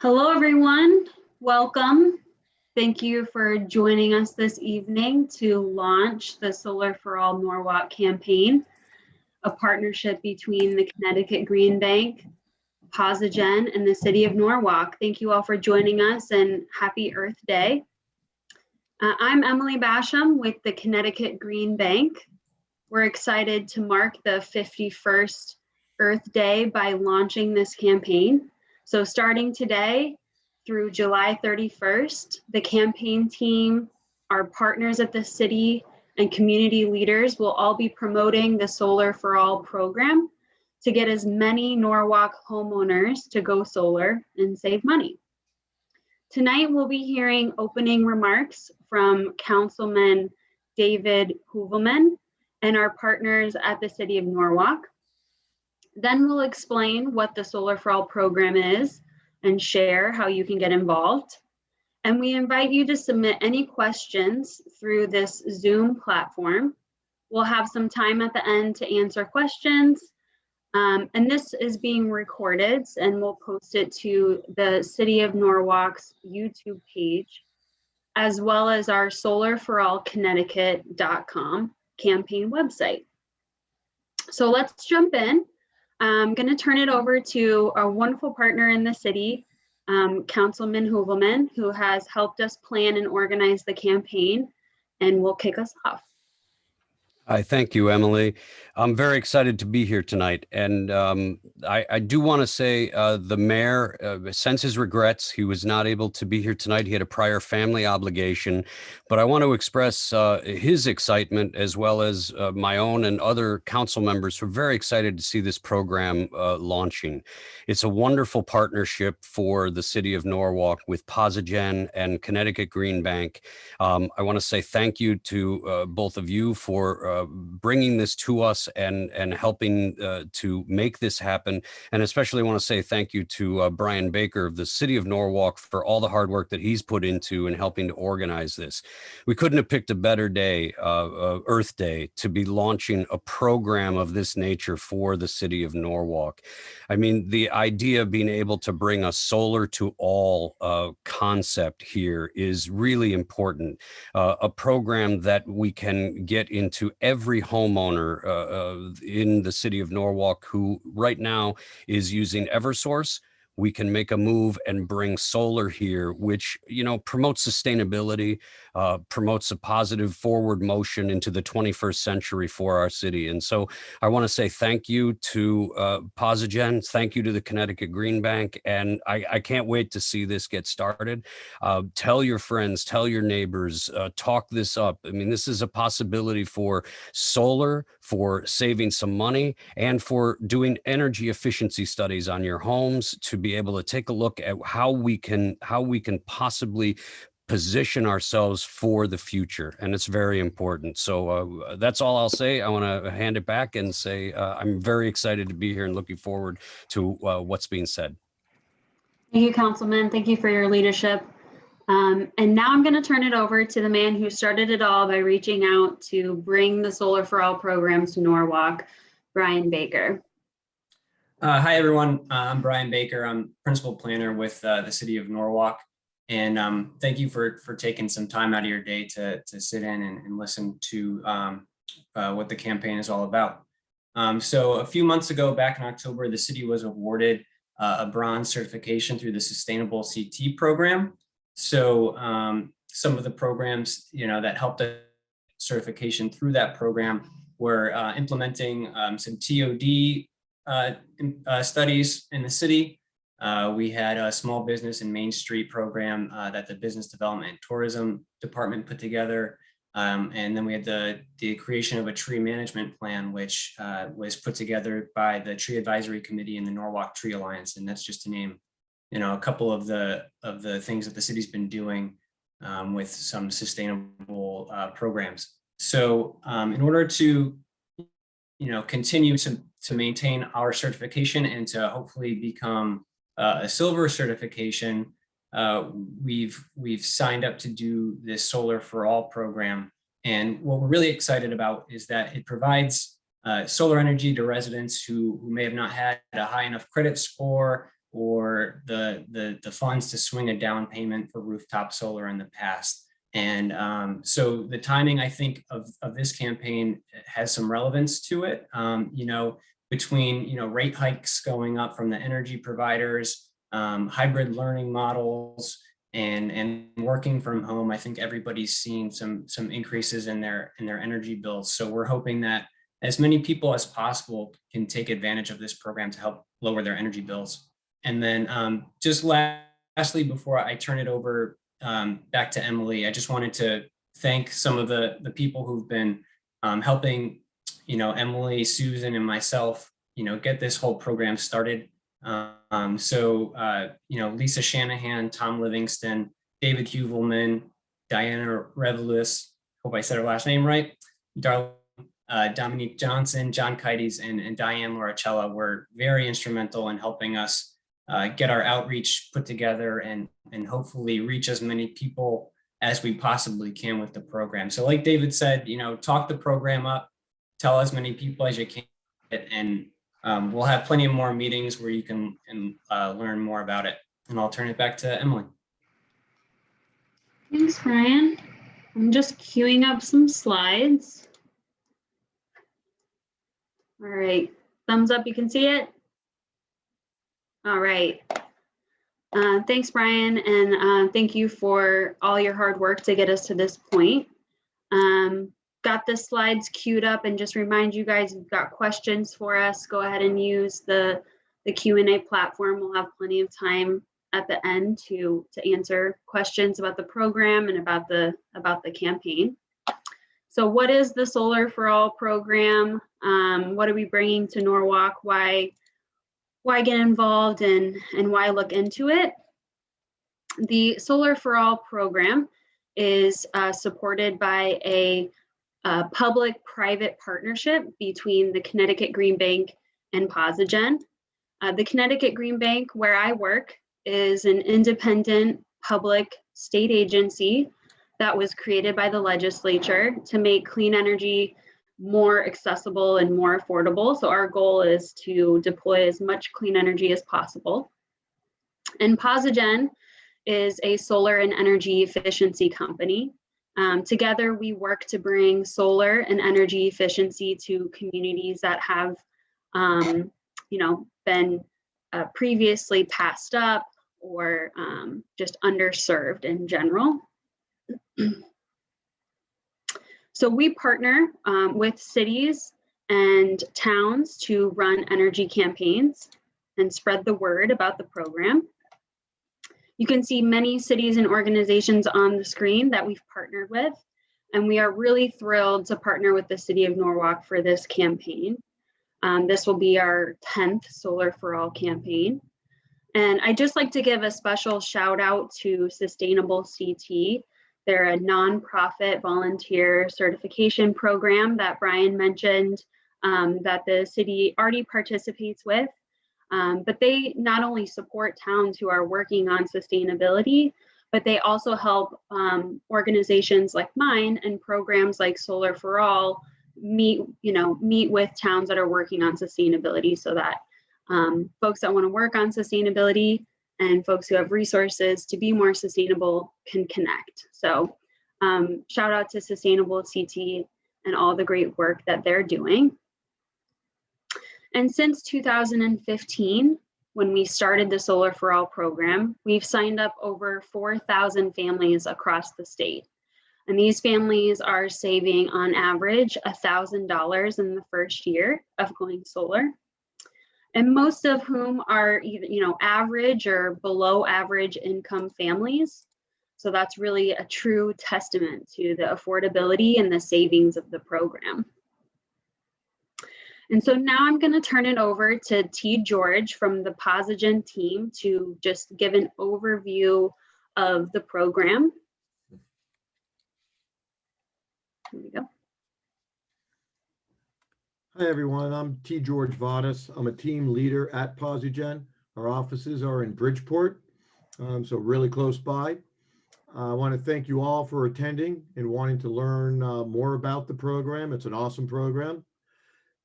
Hello, everyone. Welcome. Thank you for joining us this evening to launch the Solar for All Norwalk campaign, a partnership between the Connecticut Green Bank, PosiGen, and the City of Norwalk. Thank you all for joining us and happy Earth Day. I'm Emily Basham with the Connecticut Green Bank. We're excited to mark the 51st Earth Day by launching this campaign. So starting today through July 31st, the campaign team, our partners at the city, and community leaders will all be promoting the Solar for All program to get as many Norwalk homeowners to go solar and save money. Tonight, we'll be hearing opening remarks from Councilman David Hoovelman and our partners at the City of Norwalk. Then we'll explain what the Solar for All program is and share how you can get involved. And we invite you to submit any questions through this Zoom platform. We'll have some time at the end to answer questions. And this is being recorded and we'll post it to the City of Norwalk's YouTube page, as well as our solarforallconnecticut.com campaign website. So let's jump in. I'm going to turn it over to our wonderful partner in the city, Councilman Hoovelman, who has helped us plan and organize the campaign, and will kick us off. Hi, thank you, Emily. I'm very excited to be here tonight. And I do want to say the mayor sends his regrets. He was not able to be here tonight. He had a prior family obligation. But I want to express his excitement, as well as my own and other council members who are very excited to see this program launching. It's a wonderful partnership for the city of Norwalk with PosiGen and Connecticut Green Bank. I want to say thank you to both of you for bringing this to us and helping to make this happen. And especially want to say thank you to Brian Baker of the City of Norwalk for all the hard work that he's put into in helping to organize this. We couldn't have picked a better day, Earth Day, to be launching a program of this nature for the City of Norwalk. I mean, the idea of being able to bring a solar to all concept here is really important. A program that we can get into every homeowner in the city of Norwalk who right now is using Eversource. We can make a move and bring solar here, which, you know, promotes sustainability, promotes a positive forward motion into the 21st century for our city. And so I want to say thank you to PosiGen, thank you to the Connecticut Green Bank, and I can't wait to see this get started. Tell your friends, tell your neighbors, talk this up. I mean, this is a possibility for solar, for saving some money, and for doing energy efficiency studies on your homes to be able to take a look at how we can possibly position ourselves for the future. And it's very important. So that's all I'll say. I want to hand it back and say I'm very excited to be here and looking forward to what's being said. Thank you, Councilman. Thank you for your leadership. And now I'm going to turn it over to the man who started it all by reaching out to bring the Solar for All programs to Norwalk, Brian Baker. Hi, everyone. I'm Brian Baker. I'm principal planner with the City of Norwalk. And thank you for taking some time out of your day to sit in and listen to what the campaign is all about. So a few months ago, back in October, the city was awarded a bronze certification through the Sustainable CT program. So some of the programs, that helped the certification through that program were implementing some TOD studies in the city. We had a small business and Main Street program that the Business Development and Tourism Department put together. And then we had the creation of a tree management plan, which was put together by the Tree Advisory Committee and the Norwalk Tree Alliance. And that's just to name, a couple of the things that the city's been doing with some sustainable programs. So in order to, continue to maintain our certification and to hopefully become a silver certification, we've signed up to do this Solar for All program. And what we're really excited about is that it provides solar energy to residents who may have not had a high enough credit score or the funds to swing a down payment for rooftop solar in the past. And so the timing, I think, of this campaign has some relevance to it. Between rate hikes going up from the energy providers, hybrid learning models, and working from home, I think everybody's seen some increases in their energy bills. So we're hoping that as many people as possible can take advantage of this program to help lower their energy bills. And then just lastly, before I turn it over back to Emily, I just wanted to thank some of the people who've been helping, Emily, Susan, and myself, get this whole program started. Lisa Shanahan, Tom Livingston, David Huvelman, Diana Revelis, hope I said her last name right, Dominique Johnson, John Kites, and Diane Loracella were very instrumental in helping us get our outreach put together and hopefully reach as many people as we possibly can with the program. So like David said, talk the program up, tell as many people as you can, and we'll have plenty of more meetings where you can learn more about it. And I'll turn it back to Emily. Thanks, Brian. I'm just queuing up some slides. All right, thumbs up, you can see it. All right. Thanks, Brian, and thank you for all your hard work to get us to this point. Got the slides queued up, and just remind you guys, if you've got questions for us, go ahead and use the Q&A platform. We'll have plenty of time at the end to answer questions about the program and about the campaign. So what is the Solar for All program? What are we bringing to Norwalk? Why get involved, and why look into it? The Solar for All program is supported by a public-private partnership between the Connecticut Green Bank and PosiGen. The Connecticut Green Bank, where I work, is an independent public state agency that was created by the legislature to make clean energy more accessible and more affordable. So our goal is to deploy as much clean energy as possible. And PosiGen is a solar and energy efficiency company. Together, we work to bring solar and energy efficiency to communities that have, been previously passed up or just underserved in general. So we partner with cities and towns to run energy campaigns and spread the word about the program. You can see many cities and organizations on the screen that we've partnered with, and we are really thrilled to partner with the City of Norwalk for this campaign. This will be our 10th Solar for All campaign. And I'd just like to give a special shout out to Sustainable CT. They're a nonprofit volunteer certification program that Brian mentioned that the city already participates with. But they not only support towns who are working on sustainability, but they also help organizations like mine and programs like Solar for All meet with towns that are working on sustainability, so that folks that want to work on sustainability and folks who have resources to be more sustainable can connect. So shout out to Sustainable CT and all the great work that they're doing. And since 2015, when we started the Solar for All program, we've signed up over 4,000 families across the state. And these families are saving on average $1,000 in the first year of going solar. And most of whom are either, average or below average income families. So that's really a true testament to the affordability and the savings of the program. And so now I'm going to turn it over to T. George from the PosiGen team to just give an overview of the program. Here we go. Hi, everyone. I'm T. George Vadas. I'm a team leader at PosiGen. Our offices are in Bridgeport, so really close by. I want to thank you all for attending and wanting to learn more about the program. It's an awesome program.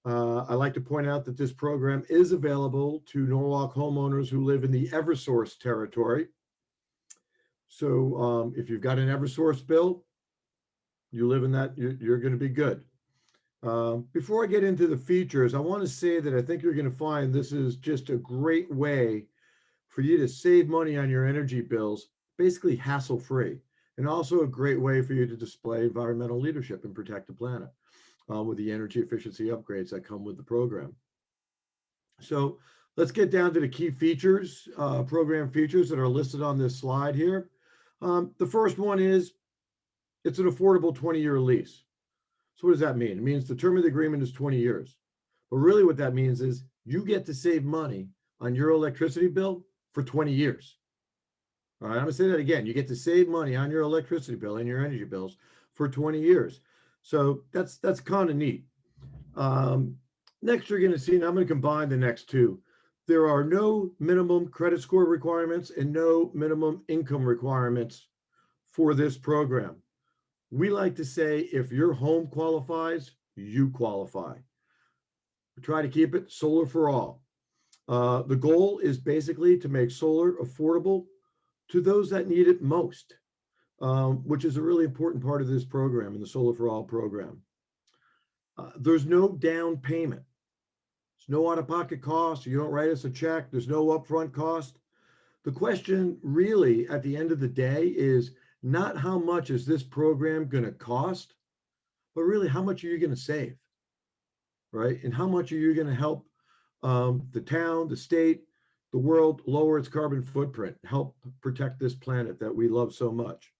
I like to point out that this program is available to Norwalk homeowners who live in the Eversource territory. So if you've got an Eversource bill, you live in that, you're going to be good. Before I get into the features, I want to say that I think you're going to find this is just a great way for you to save money on your energy bills, basically hassle-free, and also a great way for you to display environmental leadership and protect the planet with the energy efficiency upgrades that come with the program. So let's get down to the key features, program features that are listed on this slide here. The first one is it's an affordable 20-year lease. So what does that mean? It means the term of the agreement is 20 years. But really what that means is you get to save money on your electricity bill for 20 years. All right, I'm gonna say that again. You get to save money on your electricity bill and your energy bills for 20 years. So that's kind of neat. Next, you're gonna see, and I'm gonna combine the next two. There are no minimum credit score requirements and no minimum income requirements for this program. We like to say, if your home qualifies, you qualify. We try to keep it solar for all. The goal is basically to make solar affordable to those that need it most, which is a really important part of this program, in the Solar for All program. There's no down payment. There's no out-of-pocket cost. You don't write us a check. There's no upfront cost. The question really at the end of the day is not how much is this program going to cost, but really how much are you going to save, right? And how much are you going to help the town, the state, the world lower its carbon footprint, help protect this planet that we love so much.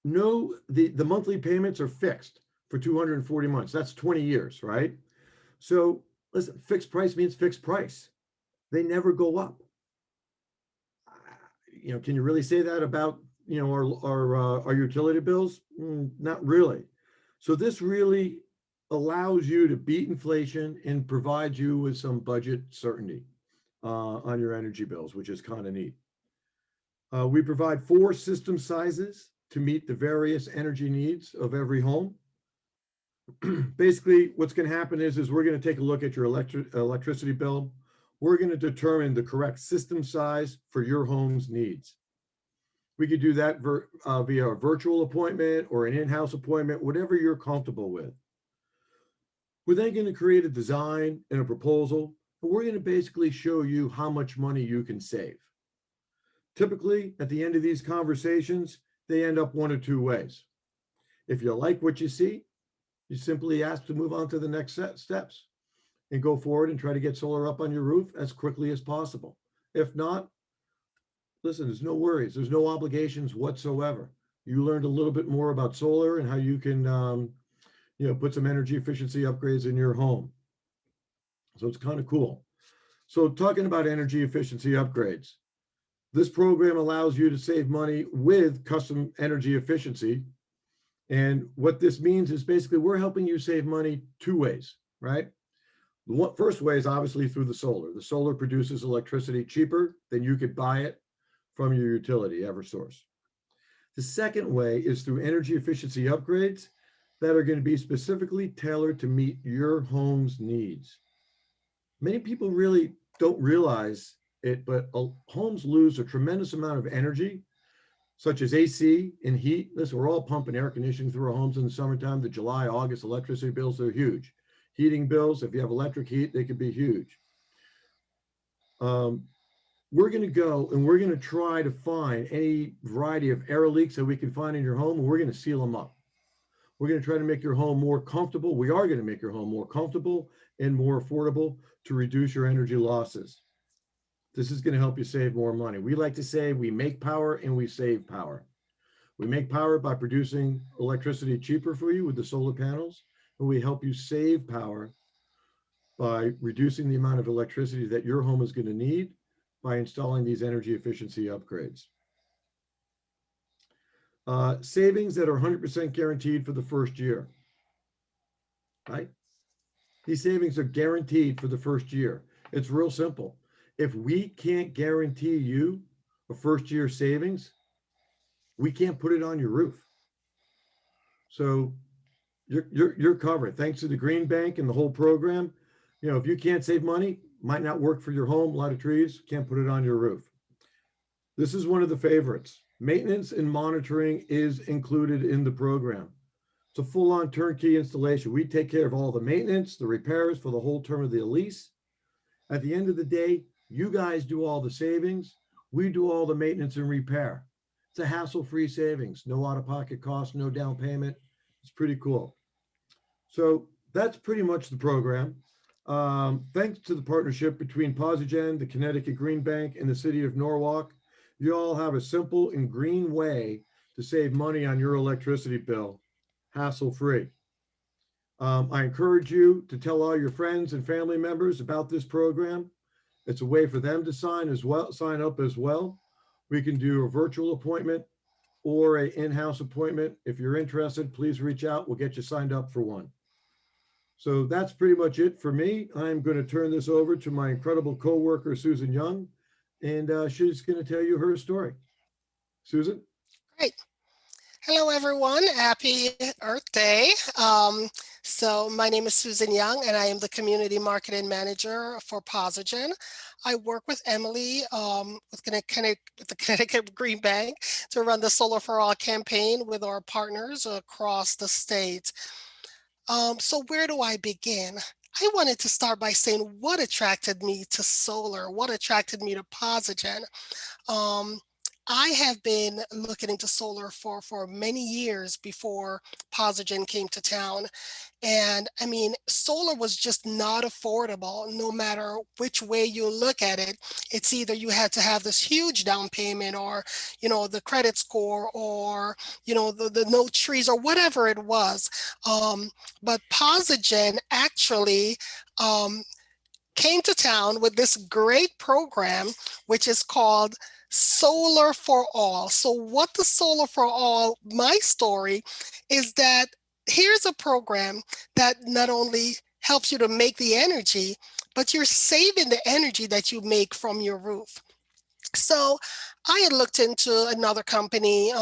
No, the monthly payments are fixed for 240 months. That's 20 years, right? So listen, fixed price means fixed price. They never go up. You know, can you really say that about, you know, our utility bills? Not really. So this really allows you to beat inflation and provides you with some budget certainty on your energy bills, which is kind of neat. We provide 4 system sizes to meet the various energy needs of every home. Basically, what's going to happen is we're going to take a look at your electricity bill. We're going to determine the correct system size for your home's needs. We could do that via a virtual appointment or an in-house appointment, whatever you're comfortable with. We're then going to create a design and a proposal, and we're going to basically show you how much money you can save. Typically, at the end of these conversations, they end up one of 2 ways. If you like what you see, you simply ask to move on to the next steps and go forward and try to get solar up on your roof as quickly as possible. If not, listen, there's no worries. There's no obligations whatsoever. You learned a little bit more about solar and how you can, you know, put some energy efficiency upgrades in your home. So it's kind of cool. So talking about energy efficiency upgrades, this program allows you to save money with custom energy efficiency. And what this means is basically we're helping you save money 2 ways, right? The first way is obviously through the solar. The solar produces electricity cheaper than you could buy it from your utility, Eversource. The second way is through energy efficiency upgrades that are going to be specifically tailored to meet your home's needs. Many people really don't realize it, but homes lose a tremendous amount of energy, such as AC and heat. Listen, we're all pumping air conditioning through our homes in the summertime. The July, August electricity bills are huge. Heating bills, if you have electric heat, they could be huge. We're going to go and we're going to try to find any variety of air leaks that we can find in your home, and we're going to seal them up. We're going to try to make your home more comfortable. We are going to make your home more comfortable and more affordable to reduce your energy losses. This is going to help you save more money. We like to say we make power and we save power. We make power by producing electricity cheaper for you with the solar panels, and we help you save power by reducing the amount of electricity that your home is going to need by installing these energy efficiency upgrades. Savings that are 100% guaranteed for the first year, right? These savings are guaranteed for the first year. It's real simple. If we can't guarantee you a first year savings, we can't put it on your roof. So you're covered. Thanks to the Green Bank and the whole program. You know, if you can't save money, might not work for your home, a lot of trees, can't put it on your roof. This is one of the favorites. Maintenance and monitoring is included in the program. It's a full-on turnkey installation. We take care of all the maintenance, the repairs for the whole term of the lease. At the end of the day, you guys do all the savings. We do all the maintenance and repair. It's a hassle-free savings, no out-of-pocket costs, no down payment. It's pretty cool. So that's pretty much the program. Thanks to the partnership between PosiGen, the Connecticut Green Bank, and the city of Norwalk, you all have a simple and green way to save money on your electricity bill, hassle-free. I encourage you to tell all your friends and family members about this program. It's a way for them to sign up as well. We can do a virtual appointment or an in-house appointment. If you're interested, please reach out. We'll get you signed up for one. So that's pretty much it for me. I'm going to turn this over to my incredible coworker, Susan Young, and she's going to tell you her story. Susan? Great. Hello, everyone. Happy Earth Day. So my name is Susan Young, and I am the Community Marketing Manager for PosiGen. I work with Emily with the Connecticut Green Bank to run the Solar for All campaign with our partners across the state. So where do I begin? I wanted to start by saying what attracted me to solar, what attracted me to PosiGen. I have been looking into solar for many years before PosiGen came to town. And I mean, solar was just not affordable, no matter which way you look at it. It's either you had to have this huge down payment or, you know, the credit score or, you know, the no trees or whatever it was. But PosiGen actually came to town with this great program, which is called Solar for All. So what the Solar for All, my story is that here's a program that not only helps you to make the energy, but you're saving the energy that you make from your roof. So I had looked into another company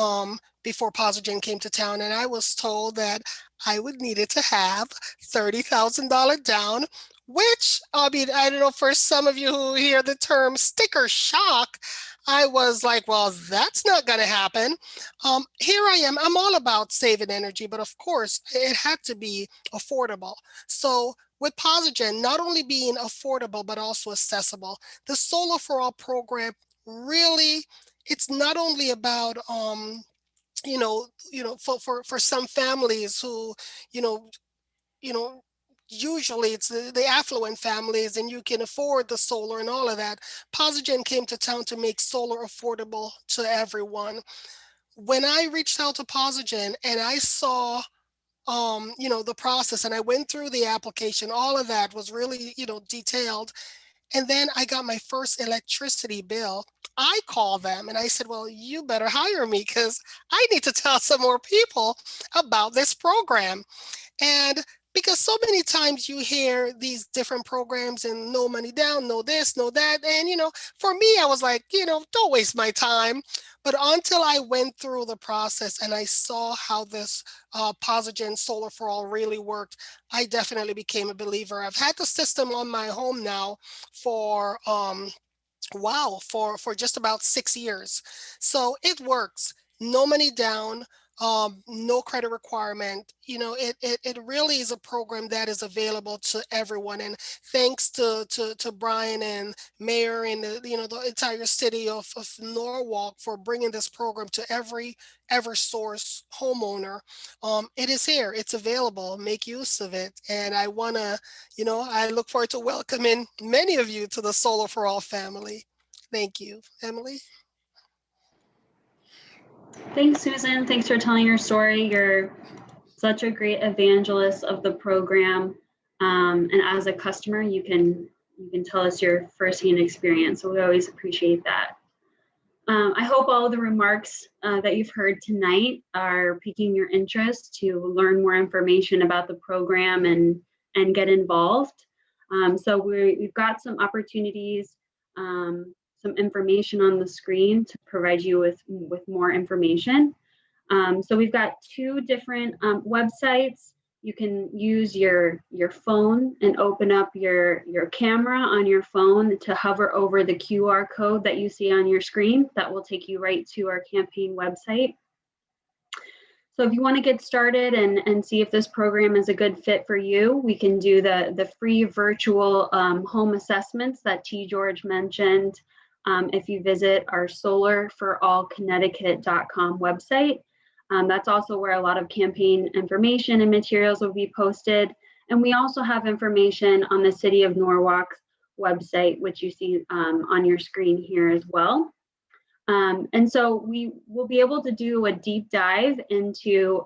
before PosiGen came to town, and I was told that I would need it to have $30,000 down, which, I mean, I don't know, for some of you who hear the term sticker shock, I was like, well, that's not going to happen. Here I am. I'm all about saving energy, but of course, it had to be affordable. So with PosiGen, not only being affordable, but also accessible, the Solar for All program really, it's not only about, for some families who, usually it's the affluent families and you can afford the solar and all of that. PosiGen came to town to make solar affordable to everyone. When I reached out to PosiGen and I saw, the process, and I went through the application, all of that was really, detailed. And then I got my first electricity bill. I called them and I said, well, you better hire me because I need to tell some more people about this program. And because so many times you hear these different programs and no money down, no this, no that. And, for me, I was like, don't waste my time. But until I went through the process and I saw how this PosiGen Solar for All really worked, I definitely became a believer. I've had the system on my home now for for just about 6 years. So it works. No money down, no credit requirement. It really is a program that is available to everyone. And thanks to Brian and Mayor and the entire city of Norwalk for bringing this program to every Eversource homeowner. It is here. It's available. Make use of it. And I want to, I look forward to welcoming many of you to the Solar for All family. Thank you, Emily. Thanks, Susan. Thanks for telling your story. You're such a great evangelist of the program. And as a customer, you can tell us your firsthand experience. So we always appreciate that. I hope all of the remarks that you've heard tonight are piquing your interest to learn more information about the program and get involved. So we've got some opportunities, some information on the screen to provide you with more information. So we've got two different websites. You can use your phone and open up your camera on your phone to hover over the QR code that you see on your screen. That will take you right to our campaign website. So if you want to get started and see if this program is a good fit for you, we can do the free virtual home assessments that T. George mentioned if you visit our solarforallconnecticut.com website. That's also where a lot of campaign information and materials will be posted. And we also have information on the City of Norwalk website, which you see on your screen here as well. And so we will be able to do a deep dive into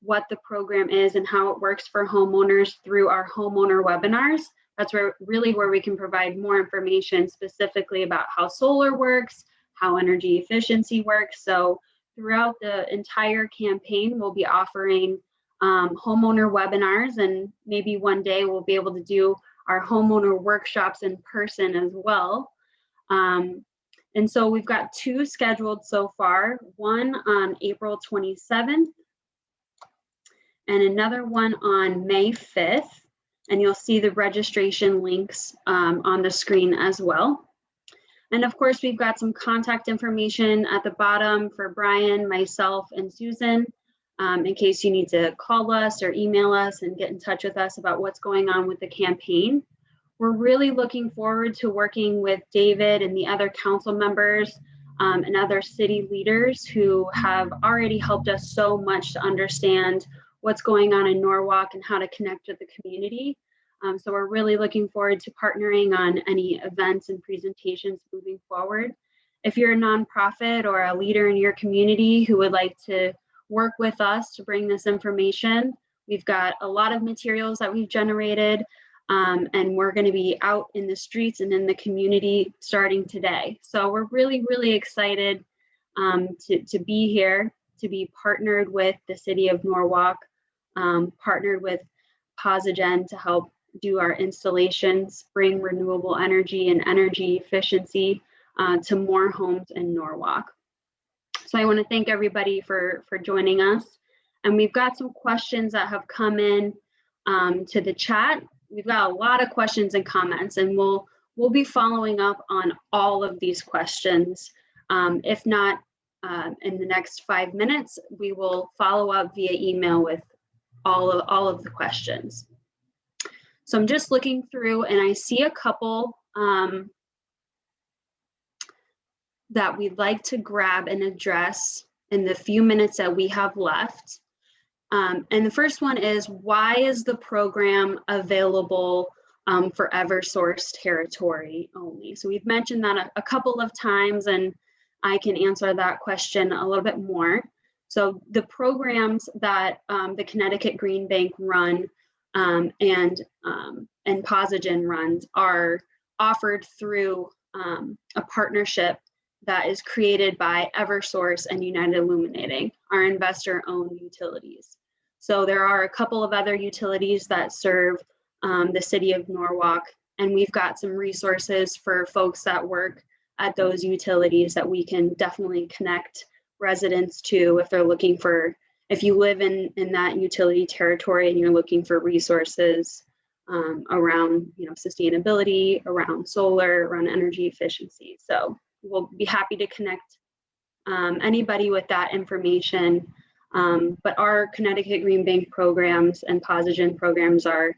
what the program is and how it works for homeowners through our homeowner webinars. That's where we can provide more information specifically about how solar works, how energy efficiency works. So throughout the entire campaign, we'll be offering homeowner webinars, and maybe one day we'll be able to do our homeowner workshops in person as well. And so we've got two scheduled so far, one on April 27th and another one on May 5th. And you'll see the registration links on the screen as well. And of course, we've got some contact information at the bottom for Brian, myself, and Susan, in case you need to call us or email us and get in touch with us about what's going on with the campaign. We're really looking forward to working with David and the other council members and other city leaders who have already helped us so much to understand what's going on in Norwalk and how to connect with the community. So we're really looking forward to partnering on any events and presentations moving forward. If you're a nonprofit or a leader in your community who would like to work with us to bring this information, we've got a lot of materials that we've generated. And we're going to be out in the streets and in the community starting today. So we're really, really excited to be here, to be partnered with the City of Norwalk, partnered with PosiGen to help do our installations, bring renewable energy and energy efficiency to more homes in Norwalk. So I want to thank everybody for joining us. And we've got some questions that have come in to the chat. We've got a lot of questions and comments, and we'll be following up on all of these questions. If not in the next 5 minutes, we will follow up via email with all of the questions. So I'm just looking through, and I see a couple that we'd like to grab and address in the few minutes that we have left. And the first one is, why is the program available for Eversource territory only? So we've mentioned that a couple of times, and I can answer that question a little bit more. So the programs that the Connecticut Green Bank run and PosiGen runs are offered through a partnership that is created by Eversource and United Illuminating, our investor-owned utilities. So there are a couple of other utilities that serve the City of Norwalk, and we've got some resources for folks that work at those utilities that we can definitely connect residents to if they're looking for, if you live in that utility territory and you're looking for resources around sustainability, around solar, around energy efficiency. So we'll be happy to connect anybody with that information. But our Connecticut Green Bank programs and PosiGen programs are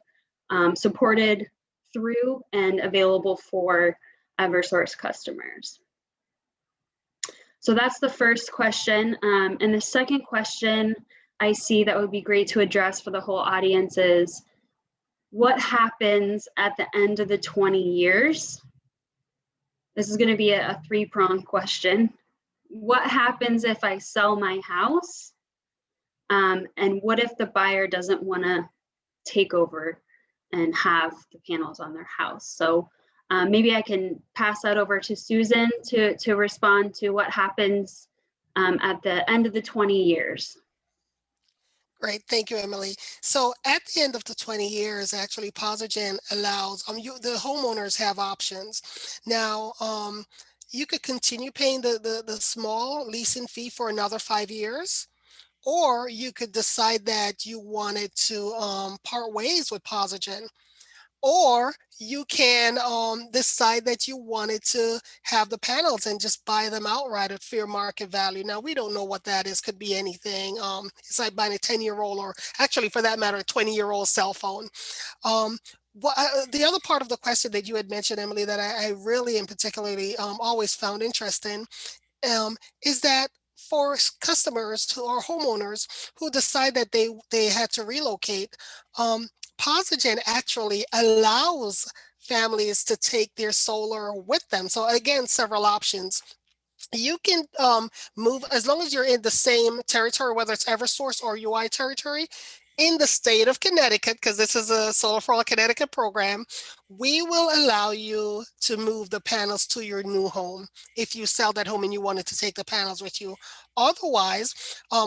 supported through and available for Eversource customers. So that's the first question. And the second question I see that would be great to address for the whole audience is, what happens at the end of the 20 years? This is going to be a three-pronged question. What happens if I sell my house? And what if the buyer doesn't want to take over and have the panels on their house? So maybe I can pass that over to Susan to respond to what happens at the end of the 20 years. Great, thank you, Emily. So at the end of the 20 years, actually, PosiGen allows the homeowners have options. Now, you could continue paying the small leasing fee for another 5 years, or you could decide that you wanted to part ways with PosiGen. Or you can decide that you wanted to have the panels and just buy them outright at fair market value. Now, we don't know what that is. Could be anything. It's like buying a 10-year-old, or actually, for that matter, a 20-year-old cell phone. The other part of the question that you had mentioned, Emily, that I really and particularly always found interesting is that for customers who are homeowners who decide that they had to relocate, PosiGen actually allows families to take their solar with them. So again, several options. You can move as long as you're in the same territory, whether it's Eversource or UI territory. In the state of Connecticut, because this is a Solar for All Connecticut program, we will allow you to move the panels to your new home if you sell that home and you wanted to take the panels with you. Otherwise,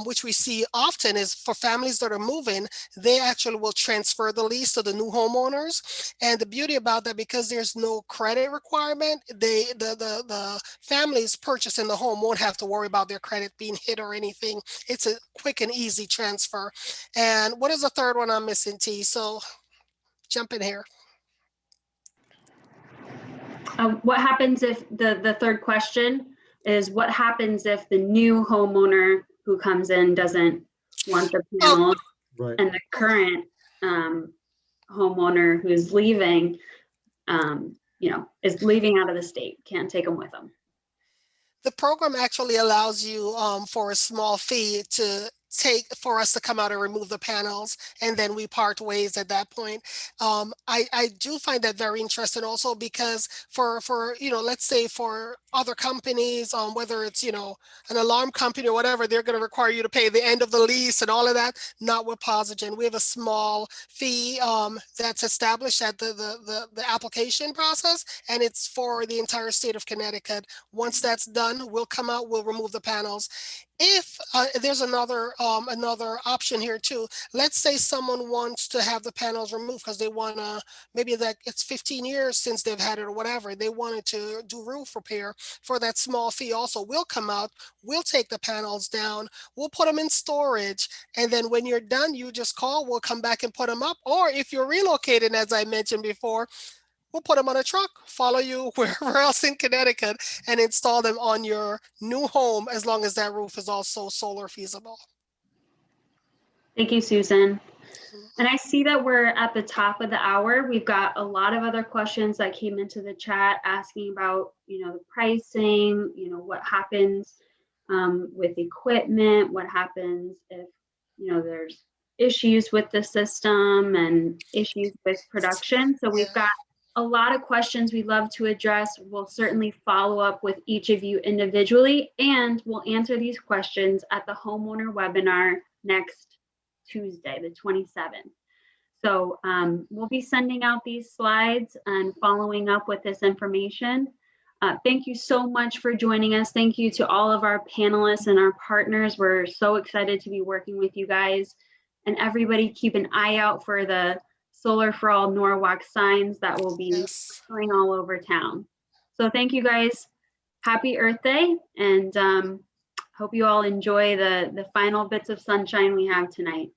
which we see often, is for families that are moving, they actually will transfer the lease to the new homeowners. And the beauty about that, because there's no credit requirement, the families purchasing the home won't have to worry about their credit being hit or anything. It's a quick and easy transfer. And what is the third one I'm missing, T? So jump in here. What happens if the third question is, what happens if the new homeowner who comes in doesn't want the panels, Right. and the current homeowner who's leaving, is leaving out of the state, can't take them with them? The program actually allows you for a small fee for us to come out and remove the panels, and then we part ways at that point. I do find that very interesting also, because for let's say for other companies, whether it's an alarm company or whatever, they're going to require you to pay the end of the lease and all of that. Not with PosiGen. We have a small fee that's established at the application process, and it's for the entire state of Connecticut. Once that's done, we'll come out, we'll remove the panels. If there's another option here too, let's say someone wants to have the panels removed because they want to, maybe that it's 15 years since they've had it or whatever, they wanted to do roof repair. For that small fee also, we'll come out, we'll take the panels down, we'll put them in storage, and then when you're done, you just call, we'll come back and put them up. Or if you're relocating, as I mentioned before, we'll put them on a truck, follow you wherever else in Connecticut, and install them on your new home, as long as that roof is also solar feasible. Thank you, Susan. And I see that we're at the top of the hour. We've got a lot of other questions that came into the chat asking about, the pricing, what happens with equipment, what happens if, there's issues with the system and issues with production. So we've got a lot of questions we'd love to address. We'll certainly follow up with each of you individually, and we'll answer these questions at the homeowner webinar next Tuesday, the 27th. So we'll be sending out these slides and following up with this information. Thank you so much for joining us. Thank you to all of our panelists and our partners. We're so excited to be working with you guys. And everybody, keep an eye out for the Solar for All Norwalk signs that will be going all over town. So thank you guys. Happy Earth Day, and hope you all enjoy the final bits of sunshine we have tonight.